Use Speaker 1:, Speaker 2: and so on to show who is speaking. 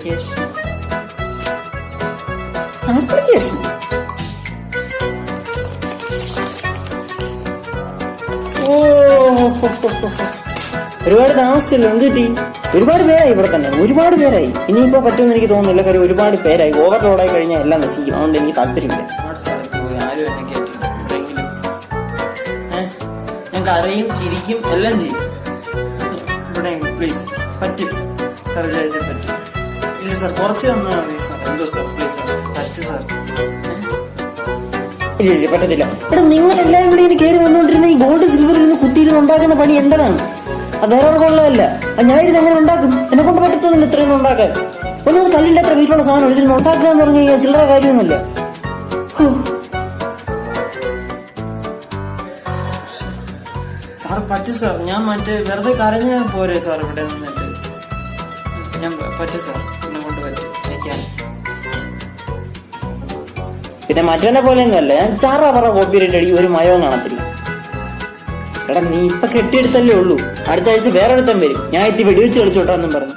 Speaker 1: Application ഒരുപാട് താമസിച്ചല്ലോ. എന്ത് കിട്ടി? ഒരുപാട് പേരായി ഇവിടെ തന്നെ, ഒരുപാട് പേരായി. ഇനിയിപ്പോ പറ്റുമെന്ന് എനിക്ക് തോന്നുന്നില്ല. കാര്യം ഒരുപാട് പേരായി. ഓവർലോഡായി കഴിഞ്ഞാൽ എല്ലാം നശിക്കും. അതുകൊണ്ട് എനിക്ക് താല്പര്യമില്ല. ആരും എന്നെ കേട്ടില്ല. ഞാൻ കരയും ചിരിക്കും എല്ലാം ചെയ്യും. ഇവിടെ പ്ലീസ് പറ്റും സാർ, വിചാരിച്ചാൽ പറ്റും. ഇല്ല സാർ, കുറച്ച് തന്നാൽ മതി സാർ. എന്തോ സാർ പ്ലീസ് സാർ, പറ്റും സാർ. ഇല്ല പറ്റത്തില്ല. എടാ നിങ്ങൾ എല്ലാവരും കൂടി ഇനി കയറി വന്നുകൊണ്ടിരുന്ന ഈ ഗോൾഡ് സിൽവറിൽ നിന്ന് കുത്തിയിരുന്ന് ഉണ്ടാക്കുന്ന പണി എന്താണ്? അത് വേറെ കൊള്ളതല്ല. ഞാൻ ഇരുന്ന് എങ്ങനെ ഉണ്ടാക്കും? എന്നെ കൊണ്ട് പറ്റത്തൊന്നുമില്ല ഇത്രയൊന്നും ഉണ്ടാക്കാൻ. ഒന്നും കല്ലിന്റെ അത്ര വീട്ടിലുള്ള സാധനം ഇതിൽ ഉണ്ടാക്കുക എന്ന് പറഞ്ഞു കഴിഞ്ഞാൽ ചില്ലറ കാര്യമൊന്നുമില്ല. സാർ പറ്റും സാർ. ഞാൻ വെറുതെ കരഞ്ഞാൽ പോരെ സാർ ഇവിടെ നിന്നിട്ട്? ഞാൻ പറ്റും സാർ, എന്നെ കൊണ്ട് പറ്റും അയക്കാൻ. പിന്നെ മറ്റവനെ പോലെയൊന്നും അല്ല. ഞാൻ ചാറ പറ കോപ്പിറൈറ്റ് അടി ഒരു മയവും കാണത്തില്ല. എടാ നീ ഇപ്പൊ കെട്ടിയെടുത്തല്ലേ ഉള്ളൂ. അടുത്ത ആഴ്ച വേറെ ഒരുത്തൻ വരും. ഞാൻ എത്തി വെടിവെച്ച് കളിച്ചോട്ടാന്നും പറഞ്ഞു.